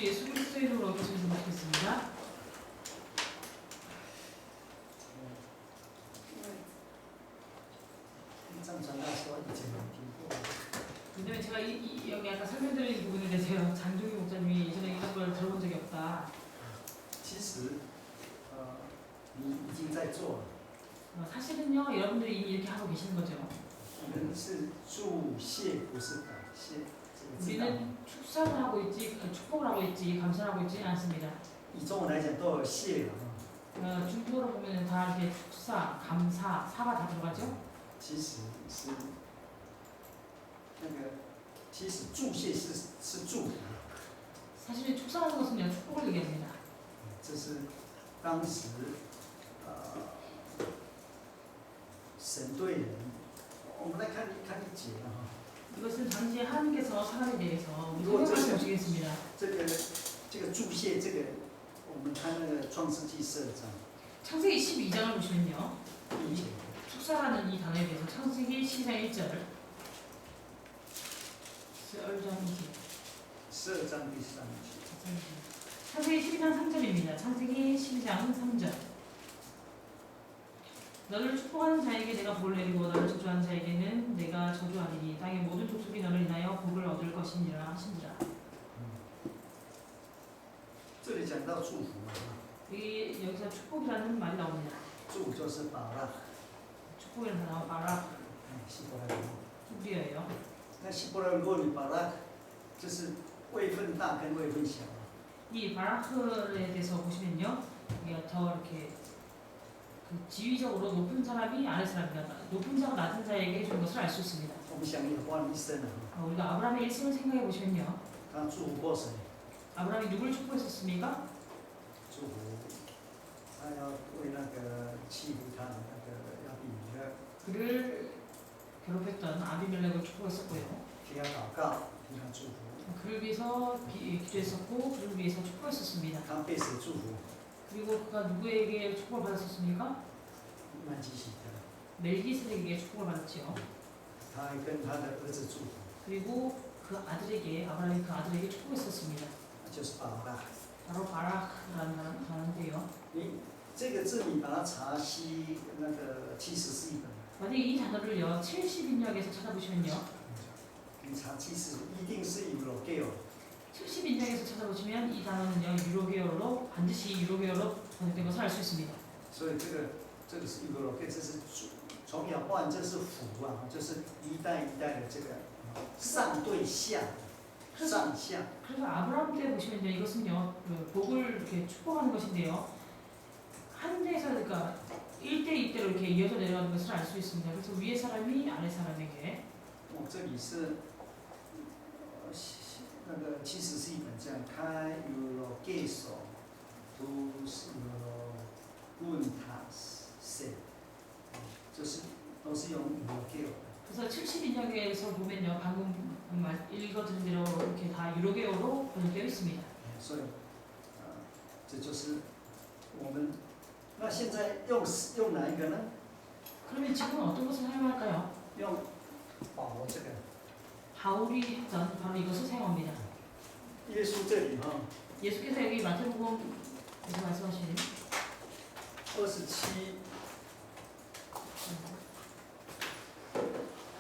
예수 그리스도의 이름으로 어떠신지 모르겠습니다. 왜냐면 제가 여기 아까 설명드린 부분에 대해서 장종희 목사님이 예전에 이런 걸 들어본 적이 없다. 其实，你已经在做了。 사실은요, 여러분들이 이미 이렇게 하고 계시는 거죠. 我们是祝谢，不是感谢。这个知道吗？ 우리는 축사를 하고 있지, 축복을 하고 있지, 감사를 하고 있지 않습니다. 以中文来讲都有谢了。 중국어로 보면 다 이렇게 축사, 감사, 사가 다 들어가죠. 其实是那个，其实祝谢是祝福。 사실 축사하는 것은요, 축복을 얘기합니다. 这是当时神对人，我们来看一节啊。 이것은 당시에 하나님께서 사람에 대해서如果这 설명을 是 보시겠습니다. 这个祝谢，这个我们看那个创世纪12章 창세기 12장을 보시면요. 第一节， 축사라는 이 단어에 대해서 창세기 12장 1절 12장第3节。 창세기 12장 3절입니다. 창세기 12장 3절. 너를 축복하는 자에게 내가 복을 내리고 너를 저주하는 자에게는 내가 저주하리니 땅의 모든 족속이 너를 인하여 복을 얻을 것이니라 하시니라. 这里讲到祝福嘛， 여기서 축복이라는 말이 나옵니다. 祝就是巴拉， 축복이라는 단어 바락, 希伯来文。 히브리어예요. 那希伯来文如果你巴拉，就是位分大跟位分小。 이 바라크에 대해서 보시면요, 이게 더 이렇게 그 지위적으로 높은 사람이 아래 사람이다. 높은 자가 낮은 자에게 해주는 것을 알 수 있습니다. 我们想亚伯拉罕一生啊， 우리가 아브라함의 일생을 생각해 보시면요, 他祝福过谁？ 아브라함이 누구를 축복했었습니까? 祝福他要为那个欺负他的那个亚比米勒， 그를 괴롭혔던 아비멜렉을 축복했었고요. 替他祷告，替他祝福。 그를 위해서 기도했었고, 그를 위해서 축복했었습니다. 他被谁祝福？ 그리고 그가 누구에게 축복을 받았었습니까? 曼基喜德。 멜기세덱에게 축복을 받았지요. 他还跟他的儿子祝福， 그리고 그 아들에게 아브라함이 그 아들에게 축복했었습니다. 就是巴拉。 바로 바라크라는 단어인데요. 你这个字你把它查西那个70译本， 만약에 이 단어를요 70인역에서 찾아보시면요, 你查70一定是有 logeo， 70인역에서 찾아보시면 이 단어는요 유로계열로 반드시 유로계열로 번역된 것을 알 수 있습니다. 所以这个是有 logeo， 这是从亚伯兰这是福啊，就是一代一代的这个上对下，上下。 그래서 아브라함 때 보시면요 이것은요 그 복을 이렇게 축복하는 것인데요, 한 대에서 그러니까 1대 2대로 이렇게 이어져 내려가는 것을 알 수 있습니다. 그래서 위에 사람이 아래 사람에게 这里是那个70译本这样开有 logeo， 都是有论塔세， 就是都是用 logeo。 그래서 70인역에서 보면요 방금 읽어드린 대로 이렇게 다 유로계열로 번역되어 있습니다. 所以，这就是我们。那现在用哪一个呢？ 그러면 지금 어떤 것을 사용할까요? 用保罗这个。 바울이 했던 바로 이것을 사용합니다. 耶稣这里哈， 예수께서 여기 마태복음에서 말씀하신 27，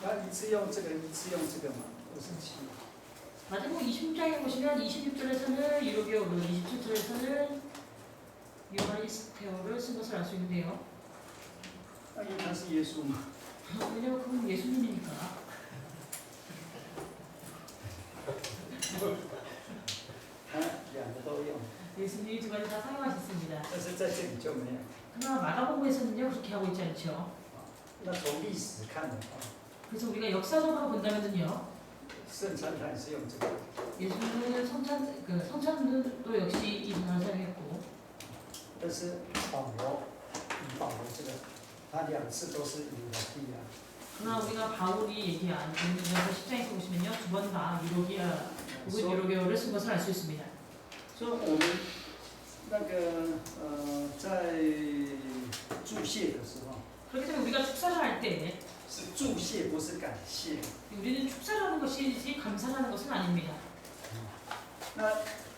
那一次用这个，一次用这个嘛，27。 마태복음 26장에 보시면 26절에서는 유로게오로, 27절에서는 유하리스테오를 쓴 것을 알 수 있는데요. 那因为他是耶稣嘛， 왜냐면 그건 예수님이니까. 他两个都用， 예수님이 두 가지 다 사용하셨습니다. 但是在这里就没有。 그러나 마가복음에서는요 그렇게 하고 있지 않죠. 那从历史看的话， 그래서 우리가 역사적으로 본다면요, 圣餐坛是用这个， 예수님은 성찬도 역시 이 단어를 사용했고, 但是保罗这个，他两次都是有的地啊。 그러나 우리가 바울이 얘기한 고린도전서 10장에서 보시면요 두 번 다 유로기아 혹은 유로게어를 쓴 것을 알 수 있습니다. 所以我们那个在祝谢的时候， 그렇기 때문에 우리가 축사를 할 때 是祝谢，不是感谢。 우리는 축사라는 것이지 감사라는 것은 아닙니다. 那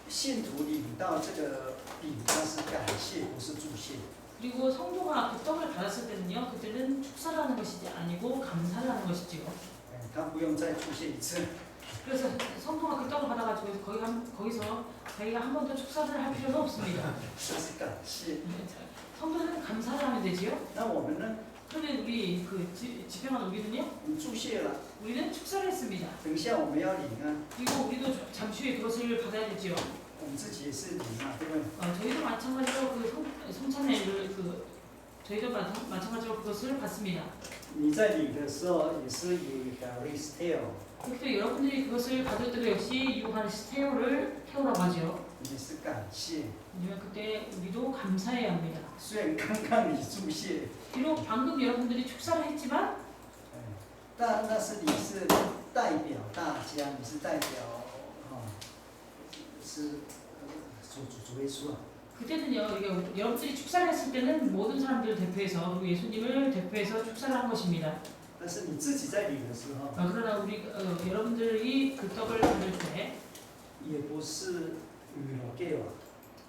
信徒领到这个饼，他是感谢，不是祝谢。 그리고 성도가 그 떡을 받았을 때는요, 그때는 축사를 하는 것이지 아니고 감사를 하는 것이지요. 他不用再祝谢一次。 그래서 성도가 그 떡을 받아가지고 거기서 자기가 한 번 더 축사를 할 필요는 없습니다. 这是感谢。 성도는 감사를 하면 되지요. 那我们呢？ 그런데 우리 그 집회만 우리는요, 我们祝谢了， 우리는 축사를 했습니다. 等一下我们要领啊， 그리고 우리도 잠시 후에 그것을 받아야 되지요. 我们自己也是领嘛，对不对？ 저희도 마찬가지로 그 성찬회를 저희도 마찬가지로 그것을 받습니다. 你在领的时候也是以 Eucharisteo， 그때 여러분들이 그것을 받을 때도 역시 유하리스테오를 태우라고 하죠. 也是感谢。 왜냐면 그때 우리도 감사해야 합니다. 虽然刚刚你祝谢， 비록 방금 여러분들이 축사를 했지만 但是你是代表大家，你是代表是主耶稣啊。 그때는요, 여러분들이 축사를 했을 때는 모든 사람들을 대표해서 그리고 예수님을 대표해서 축사를 한 것입니다. 但是你自己在领的时候， 그러나 우리 여러분들이 그 떡을 받을 때 也不是与我给啊，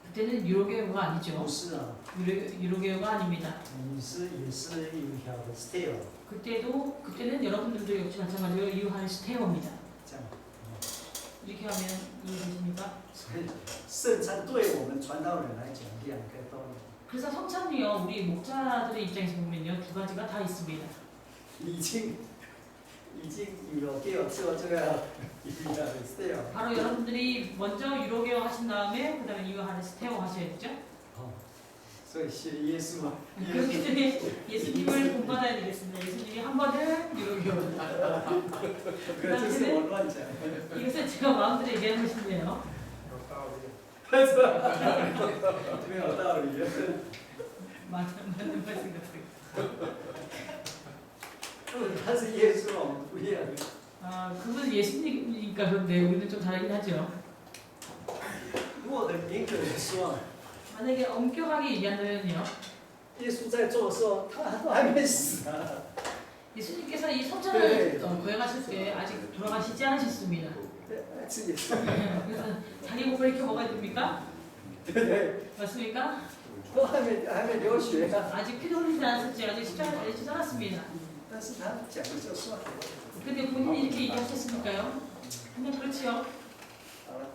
그때는 유로게오가 아니죠. 不是啊， 유로게오가 아닙니다. 你是也是以 Eucharisteo， 그때는 여러분들도 역시 마찬가지로 유하리스테오입니다. 这样。 이렇게 하면 이해되십니까? 所以圣餐对我们传道人来讲，两个都有。 그래서 성찬이요, 우리 목자들의 입장에서 보면요, 두 가지가 다 있습니다. 已经与我给我做这个 Eucharisteo。 바로 여러분들이 먼저 유로게오 하신 다음에 그다음에 유하리스테오 하셔야죠. 所以谢耶稣啊， 그렇기 때문에 예수님을 본받아야 되겠습니다. 예수님이 한 번은 유로게오. 这是我乱讲。 이것은 제가 마음대로 얘기하는 것인데요. 没有道理。 맞는 말씀 같아요. 他是耶稣，我们不一样。 그분 예수님이니까 그런데 우리는 좀 다르긴 하죠. 如果很严格的说， 만약에 엄격하게 얘기한다면요. 耶稣在做的时候，他都还没死啊。 예수님께서 이 성찬을 거행하실 때 아직 돌아가시지 않으셨습니다. 是耶稣。 그래서 자기 몸을 이렇게 먹어야 됩니까? 对不对？ 맞습니까? 都还没流血啊。 아직 피도 흘리지 않았었지, 아직 십자가를 내리지 않았습니다. 但是他讲的就算了。 근데 본인이 이렇게 얘기하셨으니까요. 그냥 그렇지요. 好了，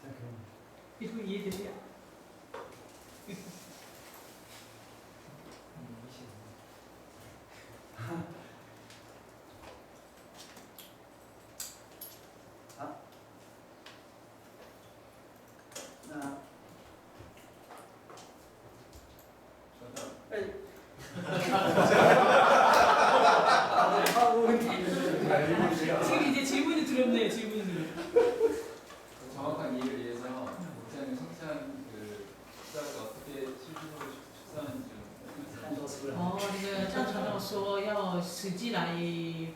这可以。 이거 이해되세요? 지금 이제 질문이 두렵네요, 질문이. 정확한 이해를 위해서 목사님 성찬 그 축사가 어떻게 실질적으로 축사하는지 좀 看都出来。这个张传道说要实际来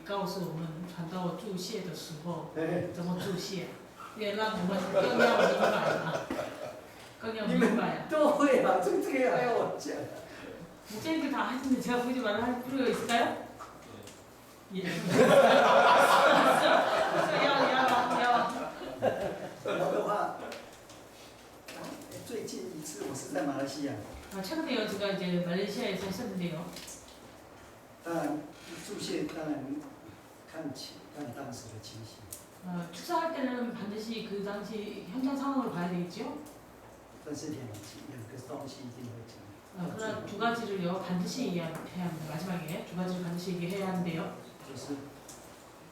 告诉我们传道注谢的时候对。怎么注谢，也让我们更要明白啊，更要明白啊。 都会啊，这个还要我讲。 목사님들 다 하시는데 제가 굳이 말을 할 필요가 있을까요? 예. 我的话，最近一次我是在马来西亚， 최근에요, 제가 이제 말레이시아에서 했었는데요. 当然祝谢当然看当时的情形， 축사할 때는 반드시 그 당시 현장 상황을 봐야 되겠죠. 但是两个东西一定会讲。 그러나 두 가지를요 반드시 얘기해야 합니다. 마지막에 두 가지를 반드시 얘기해야 하는데요. 就是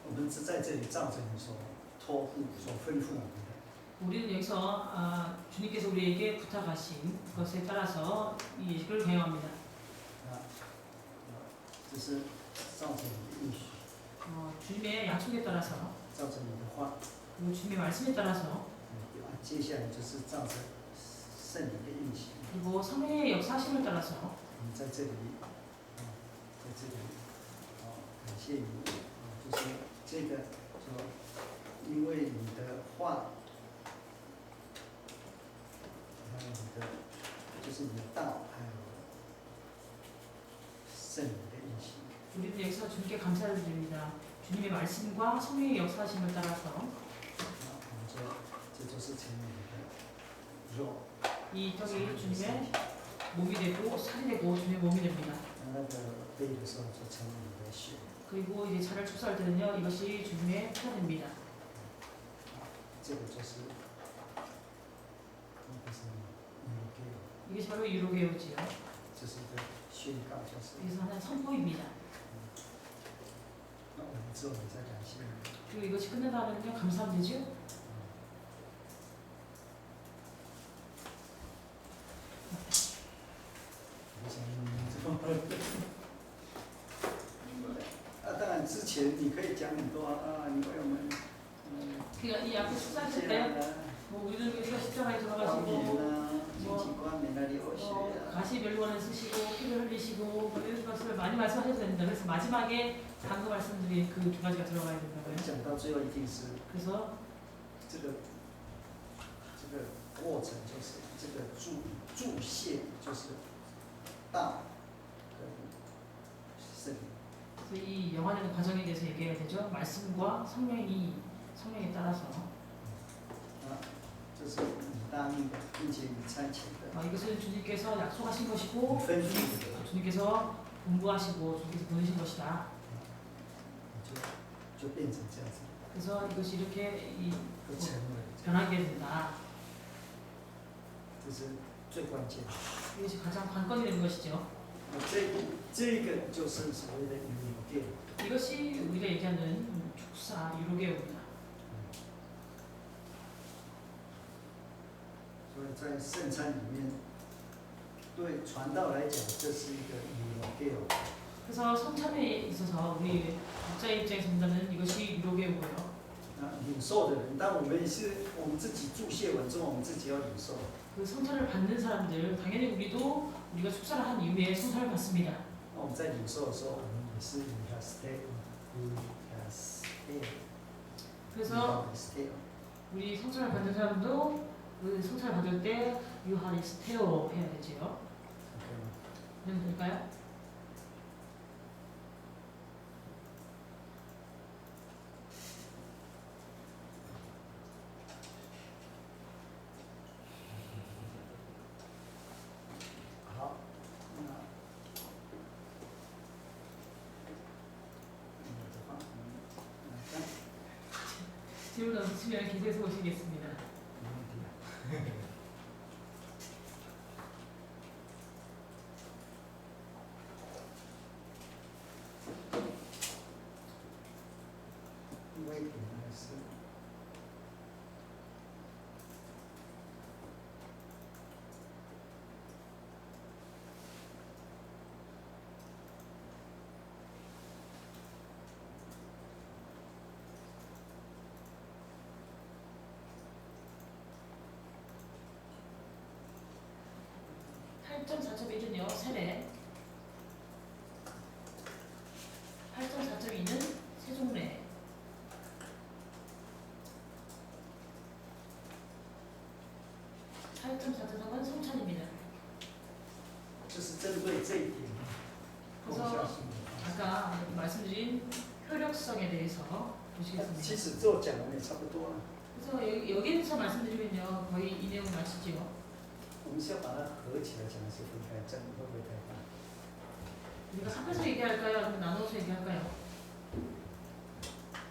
我们是在这里照着你所托付、所吩咐我们的。 우리는 여기서 주님께서 우리에게 부탁하신 것에 따라서 이 예식을 개요합니다. 这是照着你的应许， 주님의 약속에 따라서 照着你的话。 그리고 주님의 말씀에 따라서 接下来就是照着圣灵的应许。 그리고 성령의 역사심을 따라서 我们在这里，在这里，感谢你，就是这个说，因为你的话，还有你的，就是你的道，还有圣灵的应许。 우리는 여기서 주님께 감사를 드립니다. 주님의 말씀과 성령의 역사하심을 따라서 我们说这就是成为你的肉。 이 떡이 주님의 몸이 되고 살이 되고 주님의 몸이 됩니다. 那个背的时候就成为你的血。 그리고 이제 차를 축사할 때는요, 이것이 주님의 피가 됩니다. 这个就是那个什么，给 이것이 바로 유로게오지요. 就是一个宣告，就是。 이것은 하나의 선포입니다. 那我们之后再感谢你。 그리고 이것이 끝나다면요, 감사하면 되죠. 아, 当然之前你可以讲很多啊，你为我们， 그러니까 이 앞에 这 축사하실 样 때 啊， 뭐 우리들 교회가 십자가에 光 돌아가시고 明啊，经济光明啊，流血啊， 가시별관을 쓰시고 피를 흘리시고 뭐 이런 것을 많이 말씀하셔도 됩니다. 그래서 마지막에 방금 말씀드린 그 두 가지가 들어가야 된다고요. 讲到最后一定是 그래서 这个过程，就是这个注泻，就是道跟圣灵。 그래서 이 영화되는 과정에 대해서 얘기해야 되죠. 말씀과 성령에 따라서 啊，这是你答应的，并且你差遣的， 이것은 주님께서 약속하신 你 것이고 吩咐的， 주님께서 분부하시고 주님께서 보내신 것이다. 就变成这样子， 그래서 이것이 이렇게 就成为， 변하게 된다. 这是最关键的。 이것이 가장 관건이 되는 것이죠. 这个就是所谓的语言。 이것이 우리가 얘기하는 축사 유로게오입니다. 所以在圣餐里面，对传道来讲，这是一个语言。 그래서 성찬에 있어서 우리 목자의 입장에서 본다면 이것이 유로게오고요. 啊，领受的人，但我们自己注谢完之后，我们自己要领受。 그 성찬을 받는 사람들 당연히 우리가 축사를 한 이후에 성찬을 받습니다. 那我们在领受的时候，我们也是 we have stay。 그래서 우리 성찬을 받는 사람도 그 성찬을 받을 때 유하리스테오 해야 되지요. 그럼 될까요? 질문 없으시면 기대서 오시겠습니다. (8.4.1)은요 세례, 8.4.2는 세종례, 8.4.3은 성찬입니다. 就是针对这一点，共效性的。 아까 말씀드린 효력성에 대해서 其 보시겠습니다. 实做讲完也差不多了， 그래서 여기에서 말씀드리면요 거의 이 내용을 마치죠. 我们是要把它合起来讲，还是分开讲？会不会太大？ 우리가 합해서 얘기할까요? 아니면 나눠서 얘기할까요?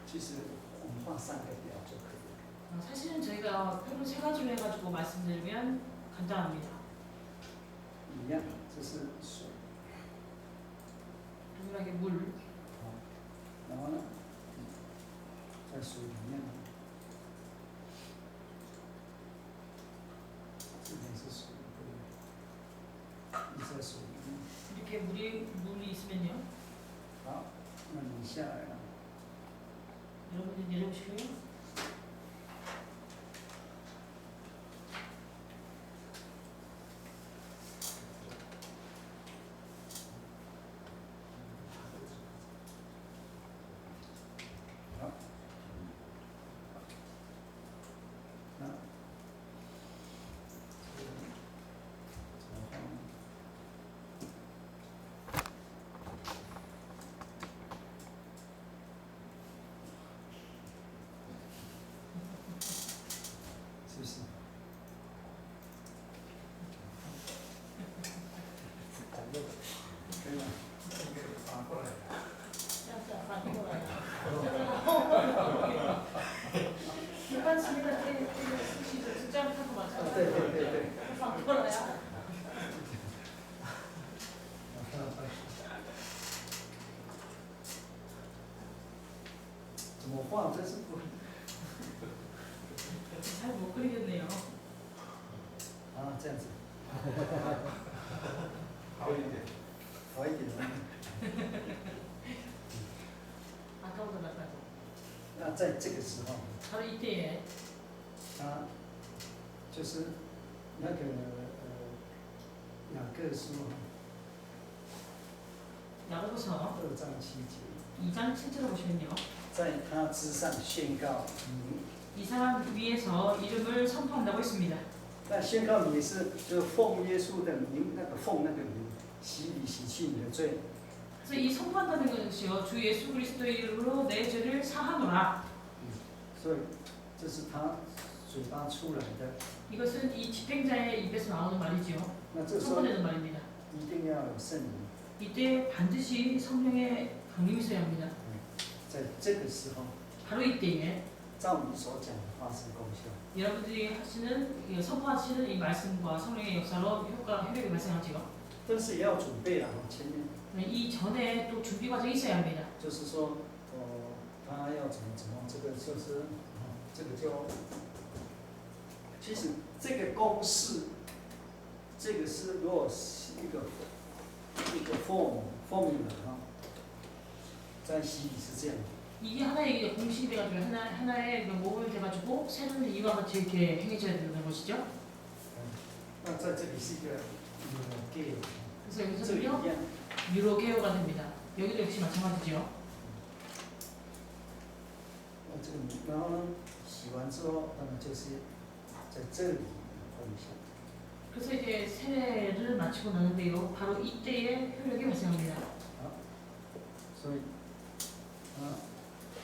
其实我们画3个表就可以了。 사실은 저희가 표를 3가지로 해가지고 말씀드리면 간단합니다. 一样，这是水， 동일하게 물, 然后呢，在水里面呢，这边是水，对不对？你在水里面， 이렇게 물이 있으면요. 好，那你下来了， 여러분들 내려오시고요. 怎么画真是不잘 못 그리겠네요.啊这样子好一点。好一点了。 아까보다 낫다고. 那在这个时候， 바로 이때에 他就是那个雅各书 야고보서 2章7节， 2장 7절을 보시면요. 在他之上宣告你。 이 사람 위에서 이름을 선포한다고 했습니다. 那宣告你是就是奉耶稣的名，那个奉那个名，洗礼洗去你的罪。 그래서 이 선포한다는 것이요. 주 예수 그리스도의 이름으로 내 죄를 사하노라. 所以这是他嘴巴出来的。 이것은 이 집행자의 입에서 나오는 말이지요. 那这时候 선포되는 말입니다. 一定要有圣灵， 이때 반드시 성령의 강림이 있어야 합니다. 在这个时候， 바로 이때에 照你所讲的发生功效。 여러분들이 하시는 선포하시는 이 말씀과 성령의 역사로 효력이 발생하지요. 但是也要准备了，前面 이 전에 또 준비 과정이 있어야 합니다. 就是说，他要怎么，这个就是，这个就，其实这个公式，这个是如果是一个 formula 哈，在洗礼是这样的。 이게 하나의 공식이 돼가지고 하나의 모범이 돼가지고 새로운 이와 같이 이렇게 행해져야 되는 것이죠. 那在这里是一个gay， 그래서 这里一 여기서는요 样。 유로게오가 됩니다. 여기도 역시 마찬가지죠. 这个，然后呢，洗完之后，就是在这里放一下。 그래서 이제 세례를 마치고 나는데요. 바로 이때에 효력이 발생합니다. 所以，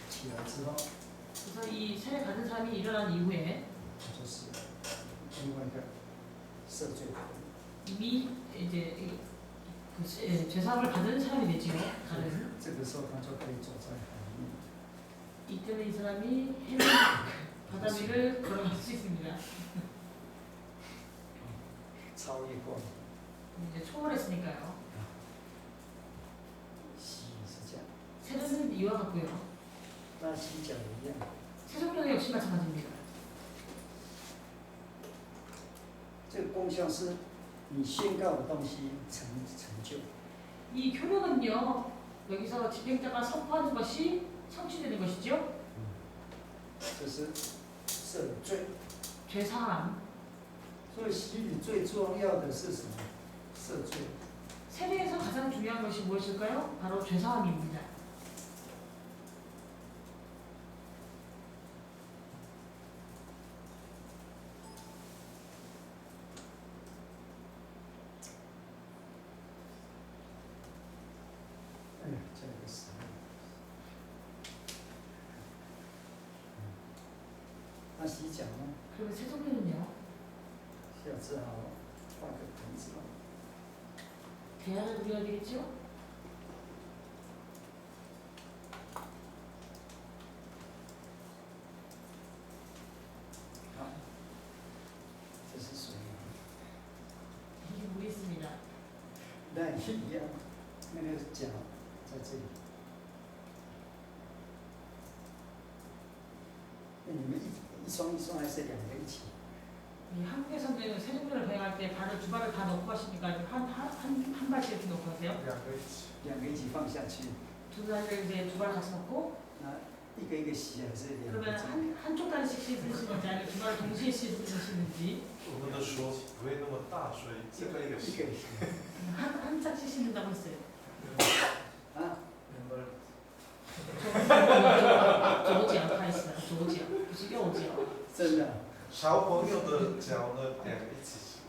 起来之后， 그래서 이 세례 받은 사람이 일어난 이후에 就是另外一个赦罪。 이미 이제 죄사함을 받은 사람이 되지요. 다른 这个时候他就可以走在海里。 이때는 이 사람이 해변 바다 위를 걸어갈 수 있습니다. 超越过， 이제 초월했으니까요. 洗是这样， 세례는 이와 같고요. 那洗脚一样。 세종령이 역시 마찬가지입니다. 这个功效是你宣告的东西成就。 이 효력은요. 여기서 집행자가 선포하는 것이 성취되는 것이죠. 这是赦罪。 죄사함. 所以洗礼最重要的是什么？赦罪。 세례에서 가장 중요한 것이 무엇일까요? 바로 죄사함입니다.这个是。那洗脚呢？ 그리고 세종령은요. 要只好画个盆子吧。 대안을 그려야 되겠죠? 好，这是水。 이게 물이 있습니다. 那一样，那个脚在这里。那你们一双还是两个一起？ 이 한국에서는 세종령을 배양할 때 발을 두 발을 다 넣고 하시니까 한 발씩 이렇게 넣고 하세요. 两个一起放下去。 두 발을 이제 두 발 같이 넣고 那一个一个洗还是两个？ 그러면 한쪽 다리씩 씻으시는지 아니면 두 발을 동시에 씻으시는지 我们的手不会那么大，所以这个一个一个。 한 짝씩 씻는다고 했어요. 啊， 左脚开始，左脚不是右脚。真的。 小朋友的脚呢，两个一起洗。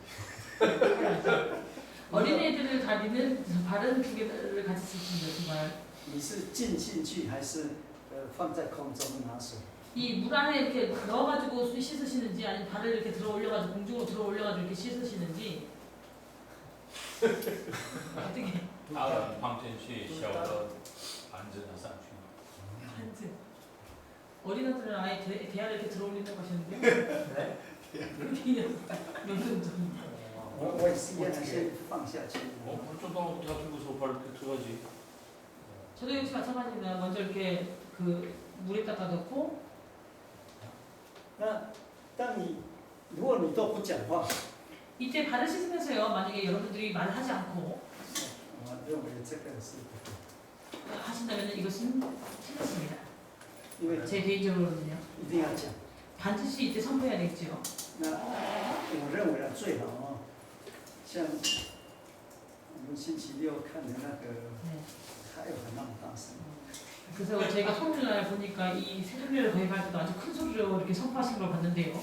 어린애들을 가리는 발은 두 개를 같이 씻습니다. 두 발. 你是浸进去还是放在空中拿水？ 이 물 안에 이렇게 넣어가지고 씻으시는지 아니면 발을 이렇게 들어 올려가지고 공중으로 들어 올려가지고 이렇게 씻으시는지 어떻게? 大人放进去，小的盘子拿上去。 한지 어린아들은 아예 대야를 이렇게 들어 올린다고 하셨는데 네. 그렇게 명령 좀. 我也是一样，先放下去。 물 좀 더 가지고서 발 이렇게 들어가지. 저도 역시 마찬가지입니다. 먼저 이렇게 그 물에다가 넣고 那当你如果你都不讲话， 이때 발을 씻으면서요. 만약에 여러분들이 말을 하지 않고 我认为这个是不对， 하신다면 이것은 틀렸습니다. 因为 제 개인적으로는요. 一定要讲。 반드시 이때 선포해야 되겠죠. 那我认为最好像我们星期六看的那个， 네. 还有很那么大声。 그래서 제가 토요일날 보니까 이 세종례를 거행할 때도 아주 큰 소리로 이렇게 선포하신 걸 봤는데요. 哦，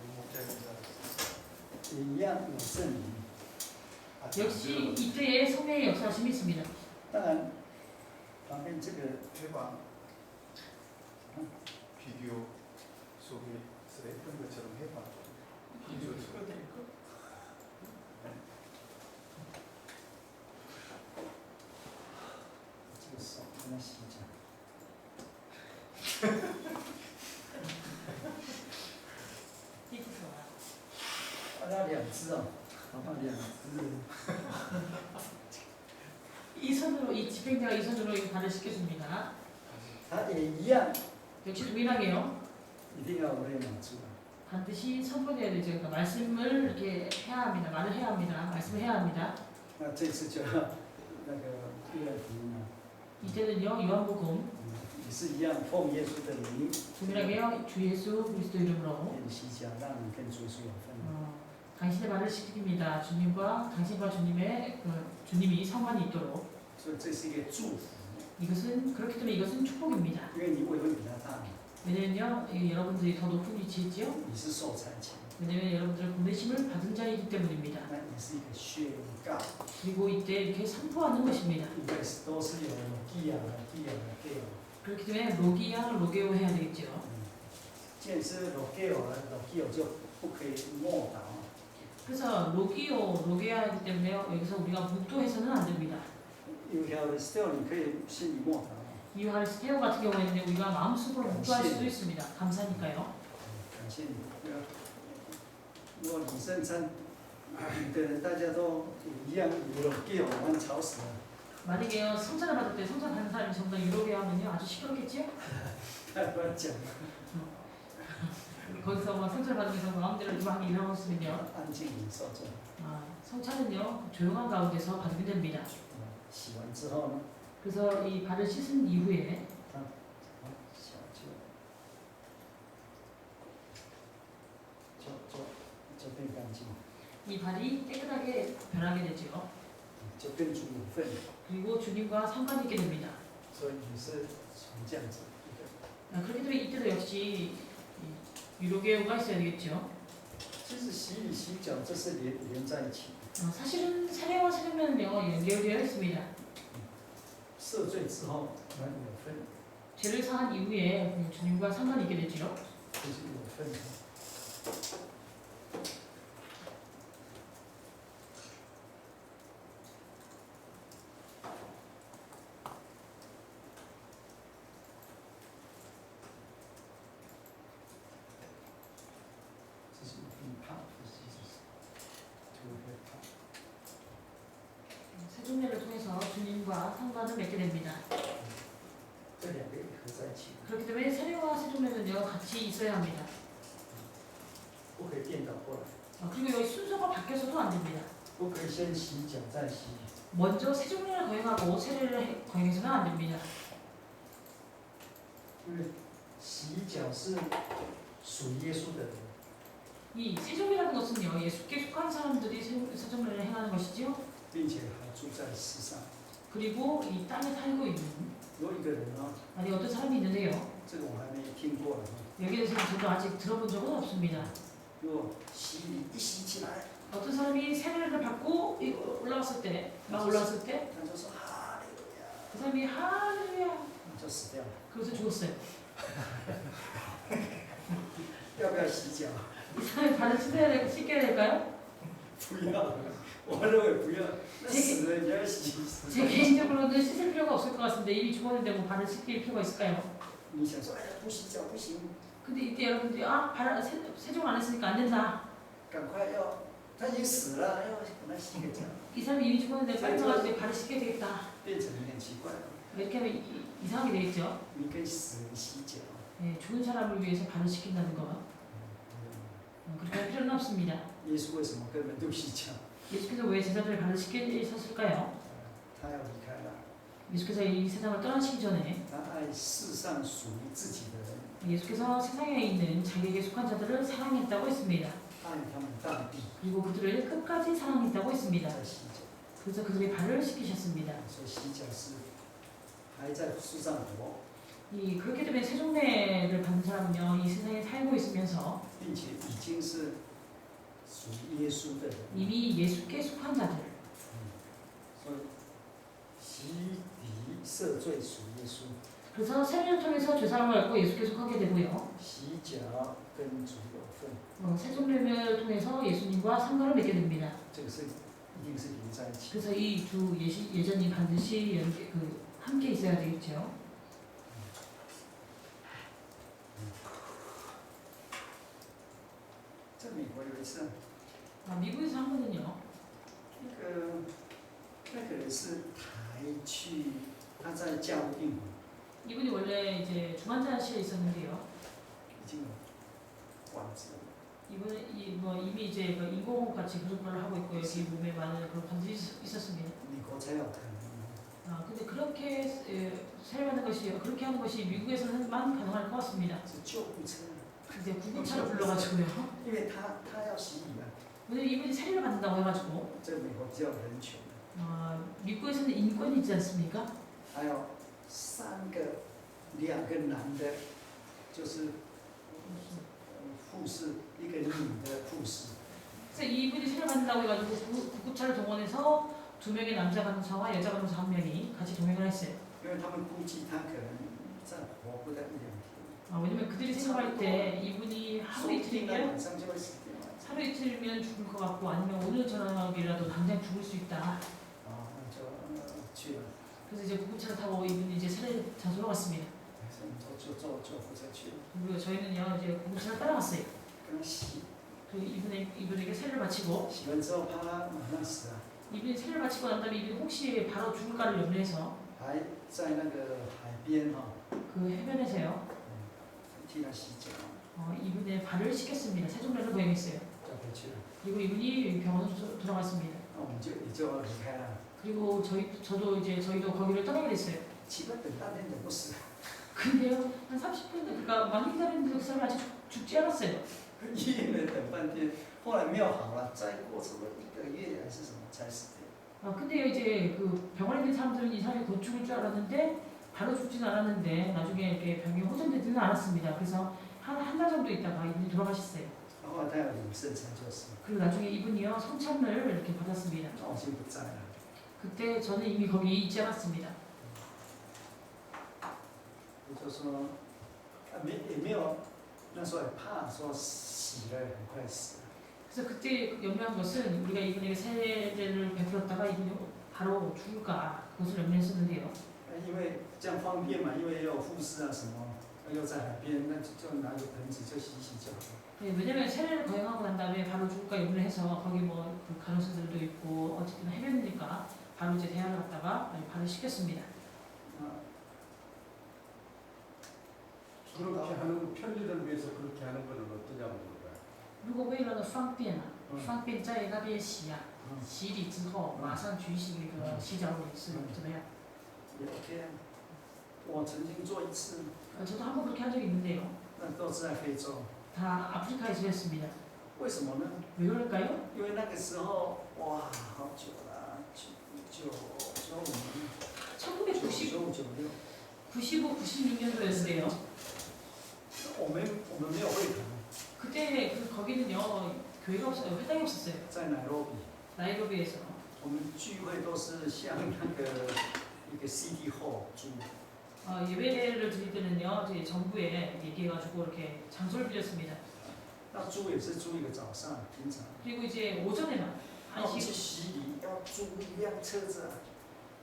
你목자님也一样有证明。 역시 이때의 성령의 역사심이 있습니다. 当然，旁边这个 해봐. 비디오 속에서 했던 것처럼 해봐. 비디오 틀어드릴까?这个手跟他洗脚。把它两只哦，把两只。 이 손으로 이 집행자가 이 손으로 이 발을 씻겨줍니다. 它也一样， 역시 동일하게요. 一定要我也拿出来。 반드시 선포해야 되죠. 그러니까 말씀을 이렇게 해야 합니다. 말을 해야 합니다. 말씀을 해야 합니다. 那这次就要那个约翰福音了， 이때는요 요한복음 也是一样，奉耶稣的名， 동일하게요 주 예수 그리스도 이름으로 练习讲，让你跟主耶稣有分。 당신의 말을 시킵니다. 주님과 당신과 주님이 상관이 있도록. 所以这是一个祝福， 이것은 그렇기 때문에 이것은 축복입니다. 因为你位分比他大， 왜냐면요 여러분들이 더 높은 위치에 있지요. 你是受差遣， 왜냐면 여러분들은 보내심을 받은 자이기 때문입니다. 那也是一个宣告， 그리고 이때 이렇게 선포하는 것입니다. 因为都是有基亚的基亚的基亚。 그렇기 때문에 로기야 로게오 해야 되겠죠. 见是罗基尔，罗基尔就不可以默祷。 그래서 로기오 로게야 하기 때문에요 여기서 우리가 묵도해서는 안 됩니다. 유하리스테오你可以心里默祷， 유하리스테오 같은 경우에는 우리가 마음속으로 묵도할 수도 있습니다. 감사니까요. 感谢你。如果李圣山的人大家都一样有罗基尔，我们吵死了。 만약에요 성찬을 받을 때 성찬 받는 사람이 전부 다 유로게 하면요 아주 시끄럽겠지요? 太乱讲了， 거기서 막 성찬을 받으면서 마음대로 누가 하기 일어났으면요 安静领受着。 성찬은요 조용한 가운데서 받으면 됩니다. 洗完之后呢， 그래서 이 발을 씻은 이후에 小就变干净， 이 발이 깨끗하게 변하게 되죠. 就跟主有份。 그리고 주님과 상관이 있게 됩니다. 所以你是从这样子一个。 그렇기 때문에 이때도 역시 유로게오가 있어야 되겠죠. 其实洗礼洗脚这是连在一起的。 사실은 세례와 세례면은요 연결되어 있습니다. 赦罪之后，我们有份， 죄를 사한 이후에 주님과 상관이 있게 되죠. 就是有份。 这是一怕，这是to have part。 세종례를 통해서 주님과 상관을 맺게 됩니다. 这两个也合在一起， 그렇기 때문에 세례와 세종례는요 같이 있어야 합니다. 不可以颠倒过来， 그리고 여기 순서가 바뀌어서도 안 됩니다. 不可以先洗脚再洗礼。 먼저 세종례를 거행하고 세례를 거행해서는 안 됩니다. 因为洗脚是属于耶稣的人， 이 세종이라는 것은요 예수께 속한 사람들이 세종례를 행하는 것이지요. 并且还住在世上。 그리고 이 땅에 살고 있는 有一个人啊， 아니 어떤 사람이 있는데요. 这个我还没听过了。 여기에 대해서 저도 아직 들어본 적은 없습니다. 如果洗礼一洗起来， 어떤 사람이 세례를 받고 올라왔을 때, 막 올라왔을 때 그 他就说哈利路亚， 사람이 할렐루야 就死掉了。 그래서 죽었어요. 要不要洗脚？ 이 사람이 발을 씻겨야 될까요? 不要，我认为不要。那死了你要洗。 제 개인적으로는 씻을 필요가 없을 것 같은데 이미 죽었는데 뭐 발을 씻길 필요가 있을까요? 你想说，哎呀，不洗脚不行， 근데 이때 여러분들이 발 세종 안 했으니까 안 된다. 赶快要，他已经死了，要给他洗个脚， 이 사람이 이미 죽었는데 빨리 가가지고 발을 씻겨야 되겠다. 变成很奇怪了。 이렇게 하면 이상하게 되겠죠. 你跟死人洗脚， 예, 죽은 사람을 위해서 발을 씻긴다는 거. 그렇게 할 필요는 없습니다. 耶稣为什么跟门徒洗脚？ 예수께서 왜 제자들을 발을 씻기셨을까요? 他要离开了， 예수께서 이 세상을 떠나시기 전에 他爱世上属于自己的人， 예수께서 세상에 있는 자기에게 속한 자들을 사랑했다고 했습니다. 爱他们到底， 그리고 그들을 끝까지 사랑했다고 했습니다. 在洗脚。 그래서 그들의 발을 씻기셨습니다. 所以洗脚是还在世上活， 그렇기 때문에 세종례를 받는 사람은요, 이 세상에 살고 있으면서 并且已经是属于耶稣的人。 이미 예수께 속한 자들, 所以洗涤赦罪属耶稣， 그래서 세례를 통해서 죄사함을 얻고 예수께 속하게 되고요. 洗脚跟主有份， 세종례를 통해서 예수님과 상관을 맺게 됩니다. 这个是一定是连在一起。 그래서 이 두 예전이 반드시 함께 있어야 되겠죠. 在美国有一次， 미국에서 한 번은요, 那个人是台去，他在加护病房 이분이 원래 이제 중환자실에 있었는데요. 已经有管子了， 이분은 이미 이제 인공호흡 같이 그런 걸 하고 있고 여기 몸에 많은 그런 관절이 있었습니다. 美国才有可能。 근데 그렇게 세례받는 것이 그렇게 하는 것이 미국에서는만 가능할 것 같습니다. 是救护车， 이제 구급차를 불러가지고요. 因为他要洗礼了， 왜냐면 이분이 세례를 받는다고 해가지고 在美国比较有人权， 미국에서는 인권이 있지 않습니까? 还有两个男的，就是护士，一个女的护士， 그래서 이분이 세례를 받는다고 해가지고 구급차를 동원해서 2명의 남자 간호사와 여자 간호사 1명이 같이 동행을 했어요. 因为他们估计他可能再活不到1-2天， 왜냐면 그들이 생각할 때 이분이 하루 说不定那 이틀이면 晚上就会死掉了。 하루 이틀이면 죽을 것 같고 아니면 오늘 저녁이라도 당장 죽을 수 있다. 那就去了， 그래서 이제 구급차를 타고 이분이 이제 세례 장소로 갔습니다. 所以坐救护车去了， 그리고 저희는요 이제 구급차를 따라갔어요. 跟他洗， 그 이분에게 세례를 바치고 洗完之后怕他马上死啊， 이분이 세례를 바치고 난 다음에 이분이 혹시 바로 죽을까를 염려해서 还在那个海边哈， 그 해변에서요 替他洗脚， 이분의 발을 씻겼습니다. 세종례를 거행했어요. 就回去了。 그리고 이분이 병원으로 돌아갔습니다. 那我们也就离开了。 그리고 저희도 거기를 떠나게 됐어요. 奇怪，等半天怎么不死？ 근데요 한 30분 그러니까 많이 기다리는데 그 사람이 아직 죽지 않았어요. 医院的等半天，后来庙好了，再过什么1个月还是什么才死掉。 근데요 이제 그 병원에 있는 사람들은 이 사람이 곧 죽을 줄 알았는데 바로 죽지는 않았는데 나중에 이렇게 병이 호전되지는 않았습니다. 그래서 한 달 정도 있다가 이분이 돌아가셨어요. 后来他有领圣餐就是， 그리고 나중에 이분이요 성찬을 이렇게 받았습니다. 那我已经不在了。 그때 저는 이미 거기 있지 않았습니다. 也就是说，也没有，那时候也怕说洗了很快死了。 그래서 그때 염려한 것은 우리가 이분에게 세례를 베풀었다가 이분이 바로 죽을까 그것을 염려했었는데요. 因为这样方便嘛，因为也有护士啊什么，又在海边，那就拿个盆子就洗洗脚。 네, 왜냐면 세례를 거행하고 난 다음에 바로 죽을까 염려해서 거기 뭐그 간호사들도 있고 어쨌든 해변이니까 바로 이제 대학을 갔다가 발을 씻겼습니다. 그렇게 하는 편리를 위해서 그렇게 하는 거는 어떠냐고 물어봐요. 如果为了方便方便在那边洗洗礼之后马上举行那个洗脚礼是怎么样？也 OK 啊，我曾经做一次， 저도 한번 그렇게 한 적이 있는데요. 那都是在非洲。 다 아프리카에서 했습니다. 为什么呢？ 왜 그럴까요? 因为那个时候，哇，好久了，95、96， 95, 96년도였는데요. 我们没有会堂， 그때 거기는요 교회가 없어요. 회당이 없었어요. 在奈罗比， 나이로비에서. 我们聚会都是像那个一个 CD hall 租， 예배를 드릴 때는요 이제 정부에 얘기해가지고 이렇게 장소를 빌렸습니다. 那租也是租一个早上，平常。 그리고 이제 오전에만 那我们去 안식 洗礼要租一辆车子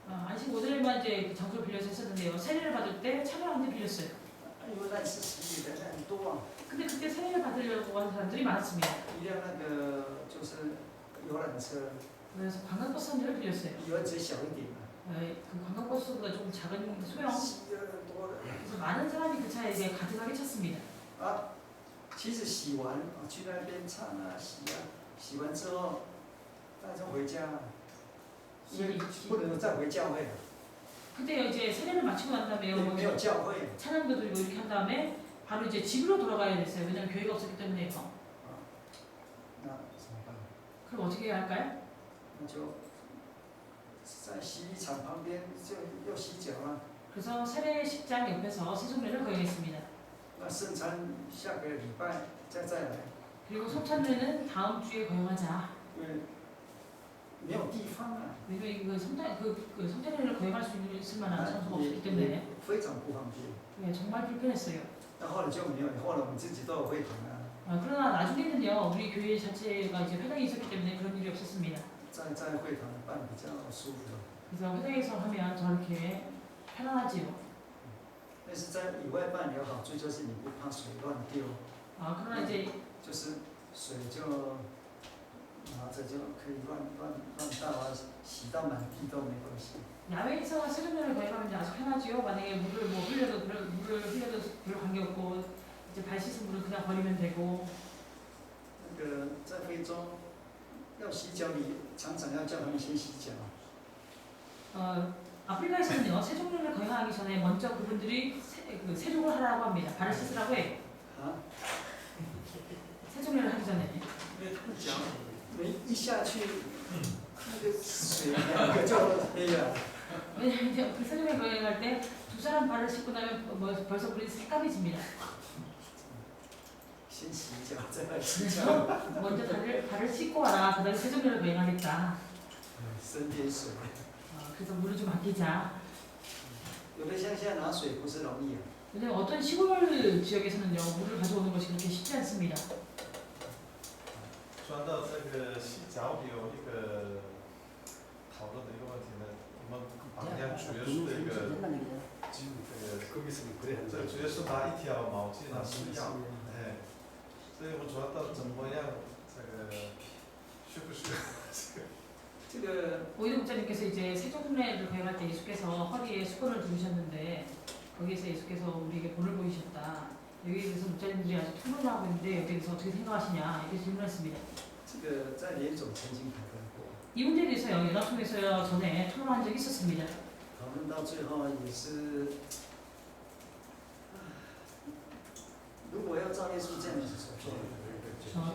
啊， 안식 오전에만 이제 그 장소를 빌려서 했었는데요. 세례를 받을 때 차를 한 대 빌렸어요. 因为那次洗礼的人很多啊， 근데 그때 세례를 받으려고 하는 사람들이 많았습니다. 一辆那个就是游览车， 그래서 관광버스 한 대를 빌렸어요. 游览车小一点嘛， 그 관광버스보다 조금 작은 소형. 洗的多的。 그래서 많은 사람이 그 차에 이제 가득하게 찼습니다. 啊，其实洗完啊，去那边唱啊，洗完之后，大家回家，因为不能再回教会了， 그때 이제 세례를 마치고 난 다음에 没有教会。 찬양도 드리고 이렇게 한 다음에 바로 이제 집으로 돌아가야 됐어요. 왜냐면 교회가 없었기 때문에요. 那怎么办？ 그럼 어떻게 해야 할까요? 那就在洗衣厂旁边就要洗脚了。 그래서 세례식장 옆에서 세종례를 거행했습니다. 那圣餐下个礼拜再来， 그리고 성찬례는 다음 주에 거행하자. 因为没有地方啊， 왜냐면 그 성찬례를 거행할 수 있을 만한 장소가 없기 也 때문에 非常不方便。 네, 정말 불편했어요. 那后来就没有，后来我们自己都有会堂啊， 그러나 나중에는요, 우리 교회 자체가 이제 회당이 있었기 때문에 그런 일이 없었습니다. 在会堂办比较舒服。 그래서 회당에서 하면 저렇게 편안하지요. 但是在野外办有好处就是你不怕水乱丢， 그러나 이제 就是水就拿着就可以乱倒啊，洗到满地都没关系。 야외에서 세종례를 거행하면 이제 아주 편하지요. 만약에 물을 뭐 흘려도 물을 흘려도 별 관계 없고 이제 발 씻은 물은 그냥 버리면 되고. 那个在非洲要洗脚，你常常要叫他们先洗脚。 아프리카에서는요, 세종례를 거행하기 전에 먼저 그분들이 세족을 하라고 합니다. 발을 씻으라고 해요. 啊， 세종례를 하기 전에. 因为他们脚没一下去，那个水两个就黑了。 왜냐면 이제 그 세종례 거행할 때 두 사람 발을 씻고 나면 벌써 물이 색감해집니다. 先洗脚，再来洗脚， 그래서 먼저 발을 씻고 와라. 그다음에 세종례를 거행하겠다. 省点水。 그래서 물을 좀 아끼자. 有的乡下拿水不是容易啊。 왜냐면 어떤 시골 지역에서는요, 물을 가져오는 것이 그렇게 쉽지 않습니다. 说到这个洗脚有一个讨论的一个问题呢，我们榜样主要是这个거기서 그래 한 这主要是拿一条毛巾啊是药，哎，所以我主要到怎么样这个需不需要这个？ 这个 오이도 목사님께서 이제 세종례를 거행할 때 예수께서 허리에 수건을 두르셨는데 거기에서 예수께서 우리에게 본을 보이셨다. 여기에 대해서 목사님들이 아주 토론을 하고 있는데 여기에 대해서 어떻게 생각하시냐 이렇게 질문했습니다. 这个在联总曾经讨论过， 이 문제에 대해서요, 연합총회에서 전에 토론한 적이 있었습니다. 讨论到最后也是，如果要照耶稣这样子所做，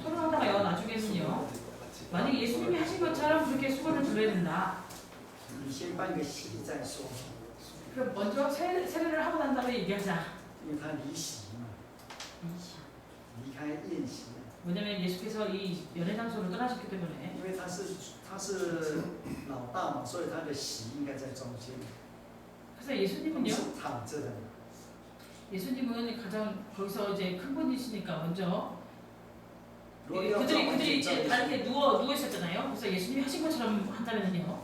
토론하다가요, 나중에는요, 만약 예수님이 하신 것처럼 그렇게 수건을 두려야 된다. 你先办个洗再说， 그럼 먼저 세례를 하고 난 다음에 얘기하자. 因为他离席嘛，离开宴席， 왜냐면 예수께서 이 연회 장소를 떠나셨기 때문에 因为他是老大嘛，所以他的席应该在中间， 그래서 他们 예수님은요, 是躺着的， 예수님은 가장 거기서 이제 큰 분이시니까 먼저 如果要照 그들이 完全 이제 照 다 이렇게 누워 있었잖아요. 그래서 예수님이 하신 것처럼 한다면은요,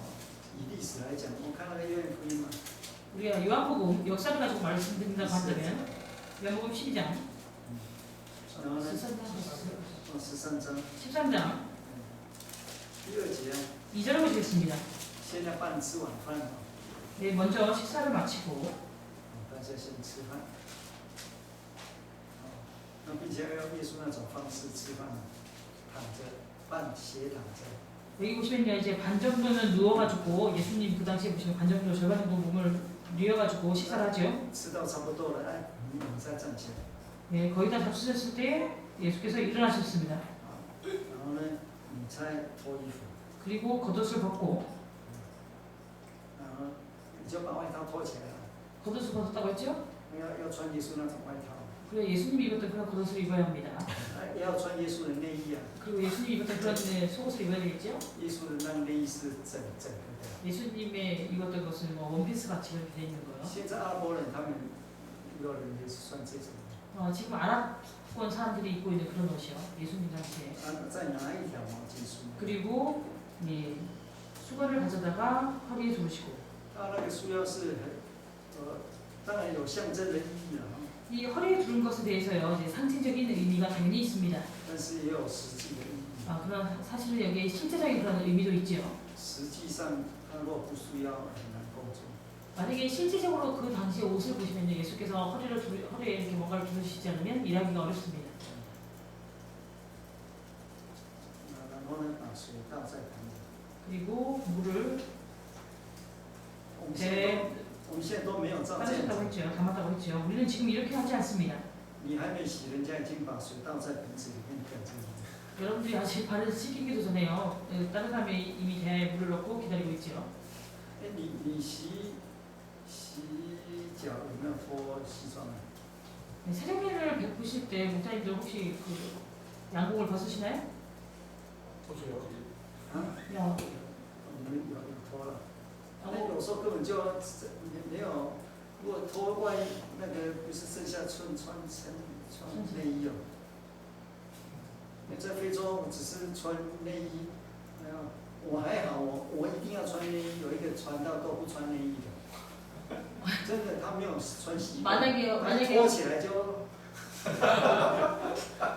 以历史来讲，我看那个约翰福音嘛， 우리가 요한복음 역사를 가지고 말씀드린다고 한다면 요한복음 12장, 然后呢， 13장, 13장 13장 第2节， 2절을 보시겠습니다. 现在办吃晚饭了， 네, 먼저 식사를 마치고 大家先吃饭。那并且要用耶稣那种方式吃饭，躺着，斜躺着。 여기 보시면요, 이제 반 정도는 누워가지고 예수님 그 당시에 보시면 반 정도 절반 정도 몸을 뉘어가지고 식사를 하죠. 吃到差不多了，哎，你再站起来。 네, 거의 다 잡수셨을 때 예수께서 일어나셨습니다. 然后呢，你再脱衣服， 그리고 겉옷을 벗고 然后你就把外套脱起来了。 겉옷을 벗었다고 했죠? 要穿耶稣那种外套， 그래 예수님이 입었던 그런 겉옷을 입어야 합니다. 也要穿耶稣的内衣啊。 그리고 예수님이 입었던 그런 속옷을 입어야 되겠죠? 耶稣的那个内衣是整个的。 예수님의 입었던 것은 뭐 원피스 같이 이렇게 돼 있는 거예요. 现在阿拉伯人他们有人也是穿这种。 지금 아랍권 사람들이 입고 있는 그런 옷이요. 예수님 당시에. 再拿一条毛巾束。 그리고 예, 수건을 가져다가 허리에 두르시고. 他那个束腰是当然有象征的意义了。 이 허리에 두른 것에 대해서요, 이제 상징적인 의미가 당연히 있습니다. 但是也有实际的意义。 그런 사실은 여기에 실제적인 그런 의미도 있지요. 实际上，他若不束腰很难工 만약에 실질적으로 그 당시에 옷을 보시면 예수께서 허리에 이렇게 뭔가를 두르시지 않으면 일하기가 어렵습니다. 然后呢，把水倒在盆子。 그리고 물을 我们现在都我们现在都没有照这样 따르셨다고 子。 했죠. 담았다고 했죠. 우리는 지금 이렇게 하지 않습니다. 你还没洗，人家已经把水倒在盆子里面等着你。 여러분들이 아직 발을 씻기기도 전에요. 다른 사람이 이미 대야에 물을 넣고 기다리고 있죠. 哎，你洗脚有没有脱西装啊？ 세정리를 베푸실 때 목사님들 혹시 그 양복을 벗으시나요? 보세요. 啊， 야, 你们有脱了。那 양복 有时候根本就没有，如果脱外那个不是剩下穿内衣哦。在非洲我只是穿内衣，没有，我还好，我一定要穿内衣，有一个传道都不穿内衣的。真的，他没有穿西装， 만약에 脱起来就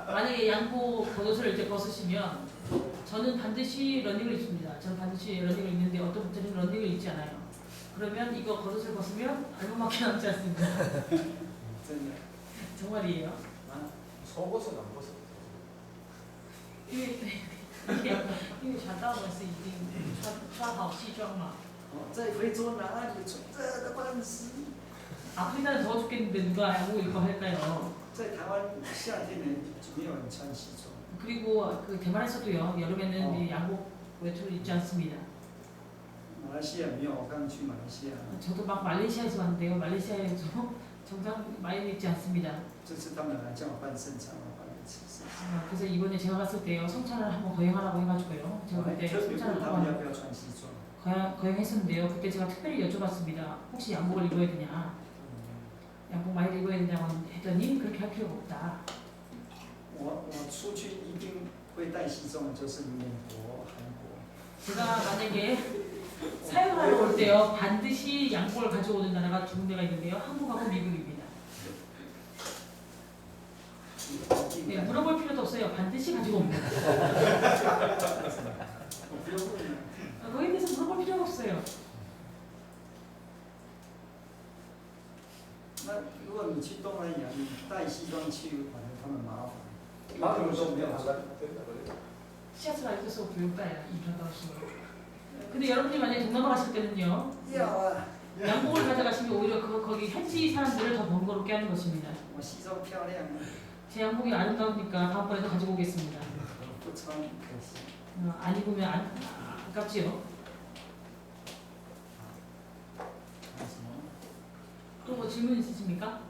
만약에 양복 겉옷을 이제 벗으시면 저는 반드시 러닝을 입습니다. 저는 반드시 러닝을 입는데 어떤 분들은 러닝을 입지 않아요. 그러면 이거 겉옷을 벗으면 알몸밖에 남지 않습니다. 真的 정말이에요. 啊， 속옷은 안 벗어. 因为传道们是已经穿好西装嘛。哦，在非洲哪里穿热的半死？ 아프리카는 더워 죽겠는데 누가 양복 입고 할까요? 在台湾夏天呢，没有人穿西装。 그리고 그 대만에서도요 여름에는 이 양복 외투를 입지 않습니다. 马来西亚没有，我刚去马来西亚， 저도 막 말레이시아에서 왔는데요. 말레이시아에서 정상 많이 입지 않습니다. 这次他们来叫我办圣餐，我办了一次圣餐。 그래서 이번에 제가 갔을 때요 성찬을 한번 거행하라고 해가지고요. 我 제가 还 그때 特别问 성찬을 他们要 한번 不要穿西装。 거행했었는데요. 그때 제가 특별히 여쭤봤습니다. 혹시 양복을 입어야 되냐? 양복 많이 입어야 되냐고 했더니 그렇게 할 필요가 없다. 我出去一定会带西装的，就是美国、韩国。 제가 만약에 사용하러 올 때요 반드시 양복을 가져오는 나라가 두 군데가 있는데요. 한국하고 미국입니다. 네, 물어볼 필요도 없어요. 반드시 가지고 옵니다. 我不用问了。 거기에 대해서 물어볼 필요가 없어요. 那如果你去东南亚，你带西装去，反正他们麻烦。 나는 说 좀 没有 안 穿。 된다 그래. 시아트가 있어서 교육가야 이편다시고. 근데 여러분들이 만약에 동남아 가실 때는요 要啊， 양복을 가져가시면 오히려 거기 현지 사람들을 더 번거롭게 하는 것입니다. 我西装漂亮啊， 제 양복이 아름다우니까 다음번에도 가지고 오겠습니다. 不穿可惜。 안 입으면 아깝지요. 还有什么？ 또 뭐 질문 있으십니까?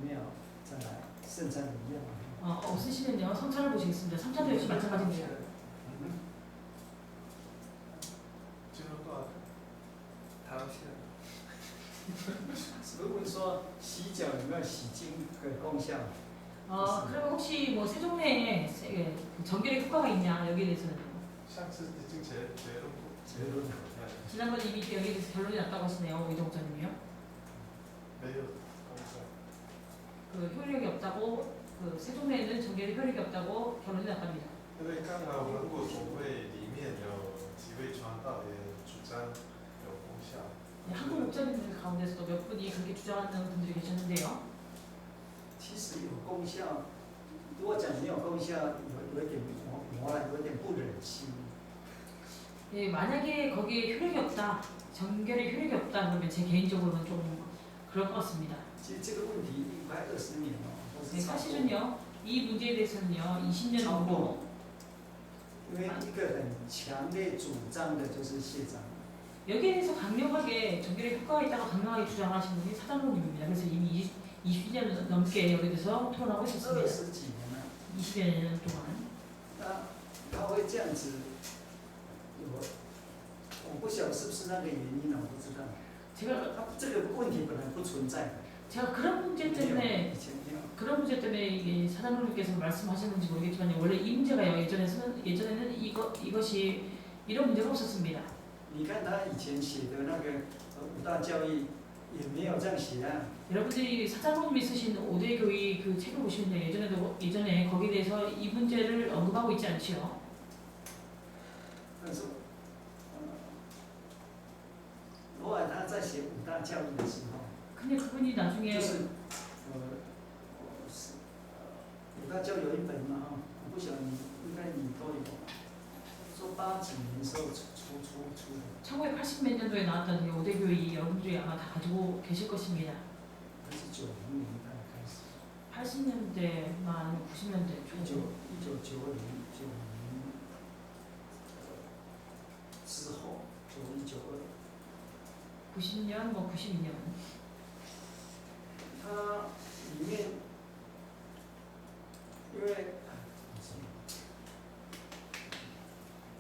没有，再来圣餐一样。 없으시면요 성찬을 보시겠습니다. 성찬도 역시 마찬가지입니다. 进入到谈到现在，只会问说洗脚有没有洗精的功效？ 그러면 혹시 뭐 세종내에 정결의 효과가 있냐 여기에 대해서는 上次已经结论过，结论 지난번에 이미 여기에 대해서 결론이 났다고 하시네요 이동 목사님이요. 没有功效。 그 효력이 없다고 그 세종내에는 정결의 효력이 없다고 결론이 났답니다. 因为刚好人国总会里面有几位传道也主张有功效。 한국 목사님들 가운데서도 몇 분이 그렇게 주장하는 분들이 계셨는데요. 其实有功效，如果讲没有功效，有一点磨烂，有点不忍心。 예, 만약에 거기에 효력이 없다, 정결의 효력이 없다 그러면 제 개인적으로는 좀 그럴 것 같습니다. 其实这个问题120年哦，或 네, 是超过。 사실은요 이 문제에 대해서는요 20년 정도 因为一个很强烈主张的就是谢长。 여기에 대해서 강력하게 정결의 효과가 있다고 강력하게 주장하시는 분이 사장님입니다. 그래서 이미 20년 넘게 여기에 대해서 토론하고 있었습니다. 20几年了， 20여 년 동안. 那他会这样子，我不晓得是不是那个原因呢？我不知道。 제가 他这个问题本来不存在的。 제가 그런 문제 没有 때문에 以前没有。 그런 문제 때문에 이게 사장님께서 말씀하셨는지 모르겠지만 원래 이 문제가요 예전에는 이것이 이런 문제가 없었습니다. 你看他以前写的那个五大教义也没有这样写啊。 여러분들이 사장님이 쓰신 5대 교의 그 책을 보시면 예전에 거기에 대해서 이 문제를 언급하고 있지 않지요. 但是，后来他在写五大教义的时候， 근데 그분이 나중에 就是五大教有一本嘛我不晓得应该你都有，说80几年时候出的， 1980몇 년도에 나왔던 이 오대교의 여러분들이 아마 다 가지고 계실 것입니다. 还是90年代开始， 80년대만 90년대 1990之后，91、92， 90년 뭐 92년 它里面因为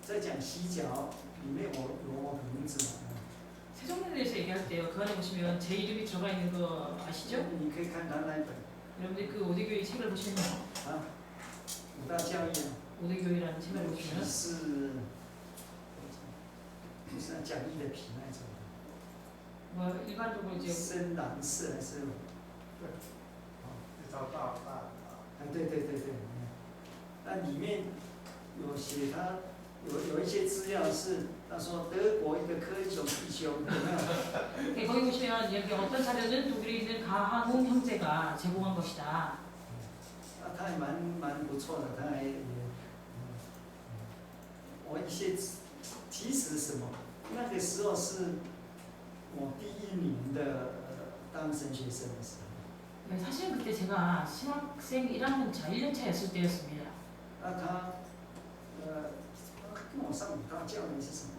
在讲洗脚，里面有我的名字嘛。 세종대에 대해서 얘기할 때요. 그 안에 보시면 제 이름이 들어가 있는 거 아시죠? 你可以看他那一本 여러분들 그 오대교의 책을 보시면 啊，五大教义啊， 오대교회라는 那 책을 个皮 보시면 是，就是那讲义的皮那种， 뭐 일반적으로 이제 深蓝色还是？比较大。哎，对，那里面有写他有一些资料是他说德国一个科雄弟兄有没有？ 네, 거기 보시면 여기 어떤 자료는 독일에 있는 가항웅 형제가 제공한 것이다. 啊，他也蛮不错的，他还我一些其实什么，那个时候是我第1年的当神学生的时候。 네, 사실 그때 제가 신학생 1학년차, 1년차였을 때였습니다. 那他跟我上五大教育是什么？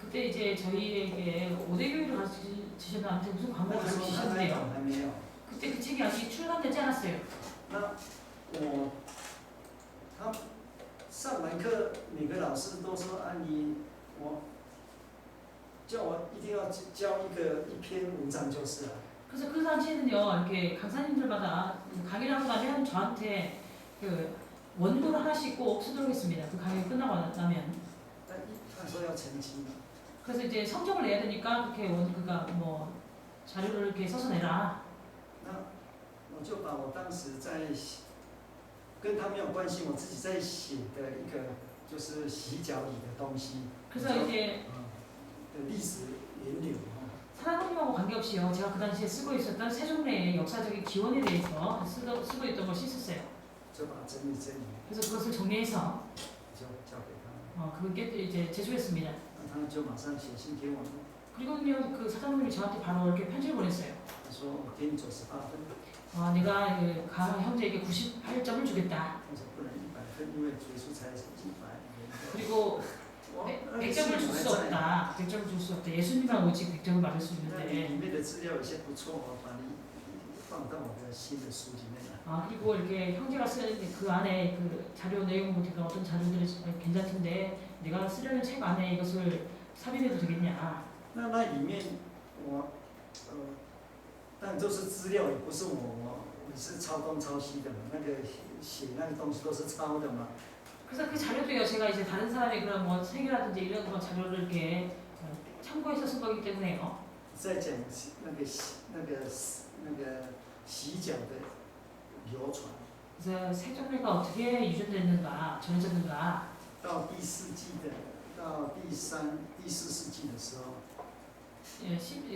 그때 이제 저희에게 오대교회를 가르치셨나 아무튼 무슨 那 과목을 个时候他那 가르치셨는데요. 种还没有。 그때 그 책이 아직 출간되지 않았어요. 那他上完课，每个老师都说啊叫我一定要教一篇文章就是了。 그래서 그 당시에는요, 이렇게 강사님들마다 강의를 하고 나면 저한테 그 원고를 하나씩 꼭 쓰도록 했습니다. 그 강의 끝나고 나면. 他说要成绩嘛， 그래서 이제 성적을 내야 되니까 그렇게 그러니까 뭐 자료를 이렇게 써서 내라. 那我就把我当时在跟他没有关系，我自己在写的一个就是洗脚礼的东西， 그래서 이제 的历史源流。 사장님하고 관계없이요, 제가 그 당시에 쓰고 있었던 세종대의 역사적인 기원에 대해서 쓰고 있던 것이 있었어요. 就把它整理， 그래서 그것을 정리해서 就交给他， 그게 이제 제출했습니다. 那他就马上写信给我， 그리고는요, 그 사장님이 저한테 바로 이렇게 편지를 보냈어요. 他说我给你98分， 내가 그 가항 형제에게 98점을 주겠다. 我说不能100分，因为结束才100。 그리고 100점을 줄 수 없다. 100점을 줄 수 없다. 예수님만 오직 100점을 받을 수 那 있는데. 里面的资料有些不错，我把你放到我的新的书里面来。 그리고 이렇게 형제가 쓰는 그 안에 그 자료 내용 보니까 어떤 자료들이 괜찮던데 내가 쓰려는 책 안에 이것을 삽입해도 되겠냐. 那里面我但都是资料，也不是我是抄东抄西的嘛，那个写那个东西都是抄的嘛。 그래서 그 자료도요, 제가 이제 다른 사람의 그런 뭐 책이라든지 이런 거 자료를 이렇게 참고해서 쓴 거기 때문에요. 在讲那个洗脚的流传， 그래서 세종대가 어떻게 유전됐는가, 전해졌는가. 到第4世纪的时候，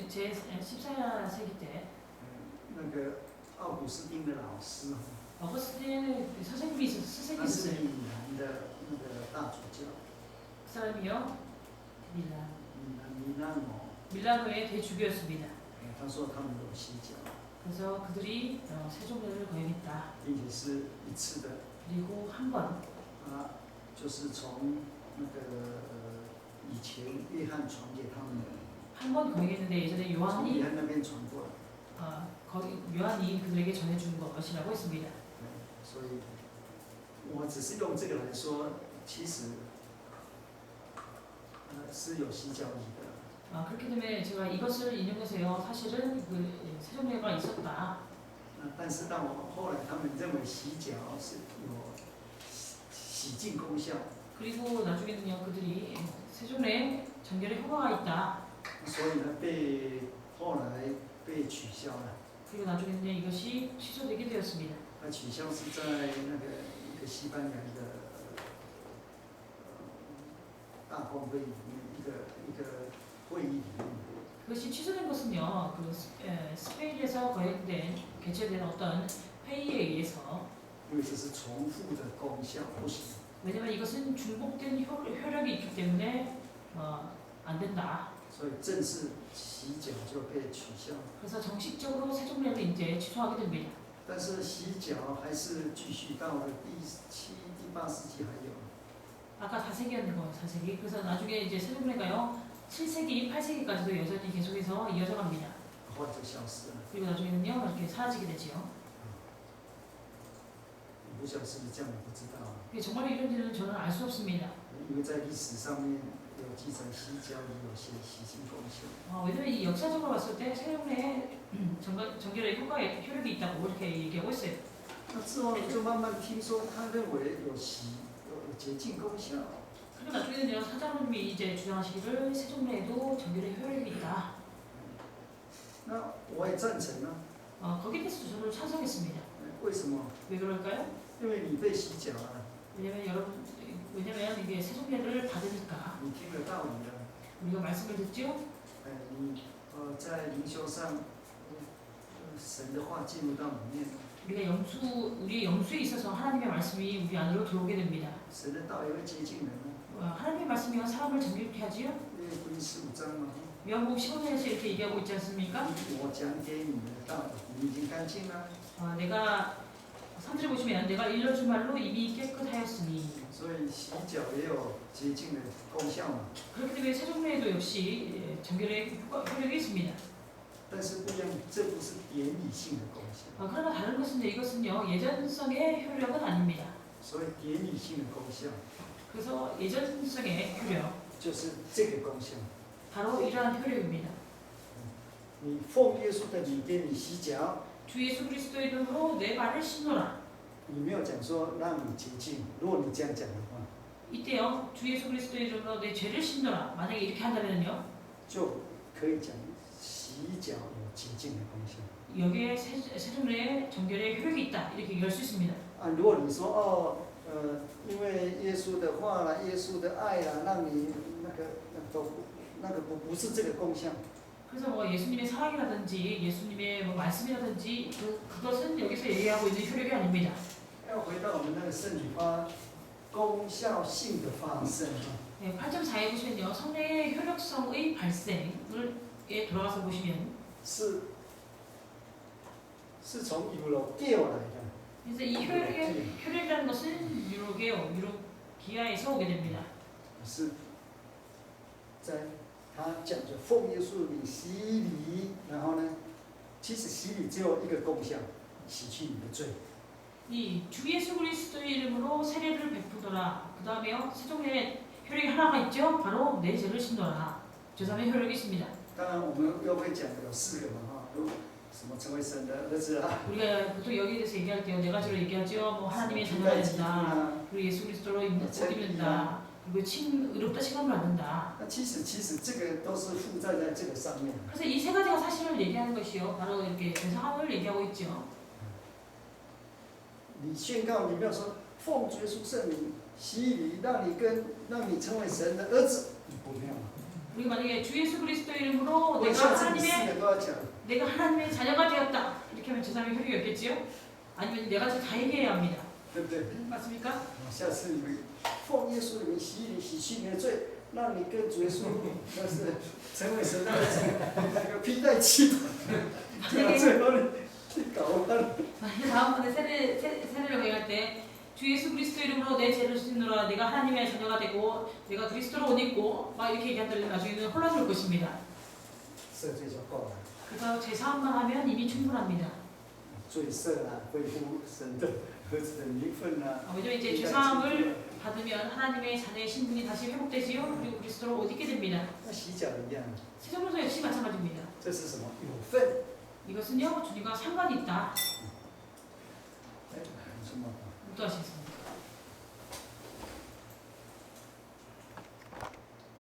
제 14세기 때 那个奥古斯丁的老师， 어거스틴 선생님이 스승이 他是 있었어요. 米兰的那个大主教， 그 사람이요, 밀라노의 대주교였습니다. 他说他们有洗脚， 그래서 그들이 세종대를 거행했다. 并且是一次的， 그리고 한 번 就是从那个以前约翰传给他们的， 한 번 거행했는데 예전에 从约 요한이 翰那边传过来。 거기 요한이 그들에게 전해준 것이라고 했습니다. 所以，我只是用这个来说，其实，是有洗脚礼的。 그렇기 때문에 제가 이것을 인용해서요, 사실은 그 세종대가 있었다. 但是到我后来，他们认为洗脚是有洗净功效， 그리고 나중에는요, 그들이 세종대에 정결의 효과가 있다. 所以呢，后来被取消了。 그리고 나중에는 이것이 취소되게 되었습니다. 那取消是在那个一个西班牙的大公会里面，一个会议里面。 그것이 취소된 것은요, 스페인에서 거행된 개최된 어떤 회의에 의해서 因为这是重复的功效，不行。 왜냐면 이것은 중복된 효력이 있기 때문에 안 된다. 所以正式洗脚就被取消。 그래서 정식적으로 세종례를 이제 취소하게 됩니다. 但是洗脚还是继续到了第7、第8世纪还有。 아까 4세기였는 거예요, 4세기. 그래서 나중에 이제 세종례가요, 7세기, 8세기까지도 여전히 계속해서 이어져 갑니다. 后来就消失了。 그리고 나중에는요, 이렇게 사라지게 되지요. 不晓得是不是这样，我不知道。 정말 이런지는 저는 알 수 없습니다. 因为在历史上面有记载洗脚也有些洗净功效。 왜냐면 이 역사적으로 봤을 때 세종례에 정결의 효력이 있다고 이렇게 얘기하고 있어요. 那之后就慢慢听说，他认为有洁净功效。 그리고 나중에는요, 사장님이 이제 주장하시기를 세종례에도 정결의 효력이 있다. 那我也赞成啊。 거기에 대해서 저는 찬성했습니다. 为什么？ 왜 그럴까요? 因为你被洗脚了， 왜냐면 이게 세종례를 받으니까 你听了道理了， 우리가 말씀을 듣죠. 你在灵修上，神的话进入到里面， 우리의 영수에 있어서 하나님의 말씀이 우리 안으로 들어오게 됩니다. 神的道也会接近人啊。 하나님의 말씀이 사람을 정결케 하지요. 因为福音15章嘛， 요한복음 15장에서 이렇게 얘기하고 있지 않습니까? 我讲给你们的道理，你已经干净了。 내가 3절에 보시면 내가 일러준 말로 이미 깨끗하였으니. 所以洗脚也有洁净的功效嘛。 그렇기 때문에 세종례에도 역시 정결의 효력이 있습니다. 但是不一样，这不是典礼性的功效。 그러나 다른 것은 이것은요, 예전성의 효력은 아닙니다. 所以典礼性的功效 그래서 예전성의 효력, 就是这个功效。 바로 이러한 효력입니다. 你奉耶稣的名给你洗脚， 주 예수 그리스도의 이름으로 내 발을 신노라. 你没有讲说让你洁净。如果你这样讲的话， 이때요, 주 예수 그리스도의 이름으로 내 죄를 신노라. 만약에 이렇게 한다면요, 就可以讲洗脚有洁净的功效。 여기에 세종례의 정결의 효력이 있다. 이렇게 얘기할 수 있습니다. 如果你说因为耶稣的话啦，耶稣的爱啦，让你那个不是这个功效。 그래서 예수님의 사랑이라든지 예수님의 말씀이라든지 그것은 여기서 얘기하고 있는 효력이 아닙니다. 要回到我们那个圣体发功效性的发生 8.4에 보시면요, 성령의 효력성의 발생을 돌아가서 보시면 是从유로 깨어来的。 그래서 이 효력이라는 것은 유로기아에서 오게 됩니다. 是在他讲着奉耶稣的名洗礼，然后呢，其实洗礼只有一个功效，洗去你的罪。 이 주 예수 그리스도의 이름으로 세례를 베푸더라. 그 다음에요, 세종례 효력이 하나가 있죠. 바로 내 죄를 신노라. 제3의 효력이 있습니다. 当然，我们又会讲的有4个嘛哈，什么成为神的儿子啊， 우리가 보통 여기에 대해서 얘기할 때요, 네 가지로 얘기하죠. 하나님의 자녀가 된다. 그리고 예수 그리스도로 옷 입는다. 그리고 의롭다 칭함을 받는다. 那其实这个都是附在这个上面。 그래서 이 세 가지가 사실을 얘기하는 것이요, 바로 이렇게 대상함을 얘기하고 있죠. 你宣告，你没有说奉主耶稣圣名洗礼，让你成为神的儿子，你不没有。 우리 만약에 주 예수 그리스도의 이름으로 我下次你4个都要讲。 내가 하나님의 자녀가 되었다. 이렇게 하면 제3의 효력이 없겠지요? 아니면 네 가지 다 얘기해야 합니다. 对不对？ 맞습니까? 下次你们奉耶稣的名洗礼，洗去你的罪，让你跟主耶稣那是成为神的儿子，那个披戴期，最后你搞完了。 다음번에 세례를 회할 때 주 예수 그리스도 이름으로 내 죄를 씻느라 내가 하나님의 자녀가 되고 내가 그리스도로 옷 입고 막 이렇게 얘기한다면 나중에는 혼란스러울 것입니다. 赦罪就够了， 그래서 제사함만 하면 이미 충분합니다. 罪赦啦，恢复神的儿子的名分啦。 왜냐면 이제 제사함을 받으면 하나님의 자녀의 신분이 다시 회복되지요. 그리고 그리스도로 옷 입게 됩니다. 那洗脚一样， 세종문서 역시 마찬가지입니다. 这是什么？有份。 이것은요, 주님과 상관이 있다. 什么？ 또 하시겠습니다.